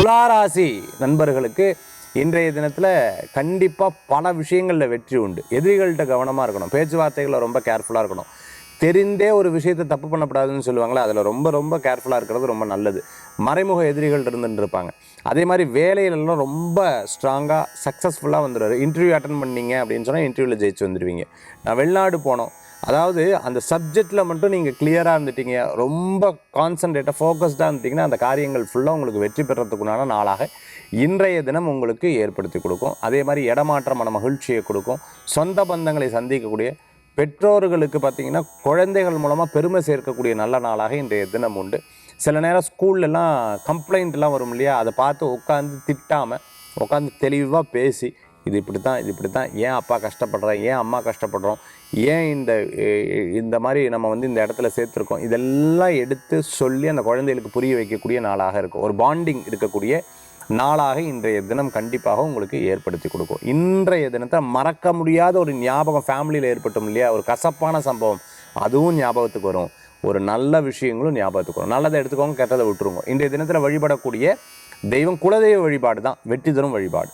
துளாராசி நண்பர்களுக்கு இன்றைய தினத்தில் கண்டிப்பாக பல விஷயங்களில் வெற்றி உண்டு. எதிரிகள்கிட்ட கவனமாக இருக்கணும், பேச்சுவார்த்தைகளில் ரொம்ப கேர்ஃபுல்லாக இருக்கணும். தெரிந்தே ஒரு விஷயத்தை தப்பு பண்ணக்கூடாதுன்னு சொல்லுவாங்களே, அதில் ரொம்ப ரொம்ப கேர்ஃபுல்லாக இருக்கிறது ரொம்ப நல்லது. மறைமுக எதிரிகள் இருந்துட்டு இருப்பாங்க. அதே மாதிரி வேலையிலலாம் ரொம்ப ஸ்ட்ராங்காக சக்ஸஸ்ஃபுல்லாக வந்துடுவார். இன்டர்வியூ அட்டன் பண்ணீங்க அப்படின்னு சொன்னால் இன்டர்வியூவில் ஜெயிச்சு வந்துடுவீங்க. நான் வெளிநாடு போனோம், அதாவது அந்த சப்ஜெக்டில் மட்டும் நீங்கள் கிளியராக இருந்துட்டீங்க, ரொம்ப கான்சன்ட்ரேட்டாக ஃபோக்கஸ்டாக இருந்துட்டிங்கன்னா அந்த காரியங்கள் ஃபுல்லாக உங்களுக்கு வெற்றி பெறத்துக்குண்டான நாளாக இன்றைய தினம் உங்களுக்கு ஏற்படுத்தி கொடுக்கும். அதே மாதிரி இடமாற்றமான மகிழ்ச்சியை கொடுக்கும். சொந்த பந்தங்களை சந்திக்கக்கூடிய, பெற்றோர்களுக்கு பார்த்திங்கன்னா குழந்தைகள் மூலமாக பெருமை சேர்க்கக்கூடிய நல்ல நாளாக இன்றைய தினம் உண்டு. சில நேரம் ஸ்கூல்லலாம் கம்ப்ளைண்ட்லாம் வரும் இல்லையா, அதை பார்த்து உட்காந்து திட்டாமல் உட்காந்து தெளிவாக பேசி, இது இப்படி தான், ஏன் அப்பா கஷ்டப்படுறேன், ஏன் அம்மா கஷ்டப்படுறோம், ஏன் இந்த மாதிரி நம்ம வந்து இந்த இடத்துல சேர்த்துருக்கோம், இதெல்லாம் எடுத்து சொல்லி அந்த குழந்தைகளுக்கு புரிய வைக்கக்கூடிய நாளாக இருக்கும். ஒரு பாண்டிங் இருக்கக்கூடிய நாளாக இன்றைய தினம் கண்டிப்பாக உங்களுக்கு ஏற்படுத்தி கொடுக்கும். இன்றைய தினத்தை மறக்க முடியாத ஒரு ஞாபகம் ஃபேமிலியில் ஏற்பட்டும் இல்லையா, ஒரு கசப்பான சம்பவம் அதுவும் ஞாபகத்துக்கு வரும். ஒரு நல்ல விஷயங்களும் ஞாபகத்துக்கு வரும். நல்லதை எடுத்துக்கோங்க, கெட்டதை விட்டுருங்க. இன்றைய தினத்தில் வழிபடக்கூடிய தெய்வம் குலதெய்வ வழிபாடு தான் வெற்றி தரும் வழிபாடு.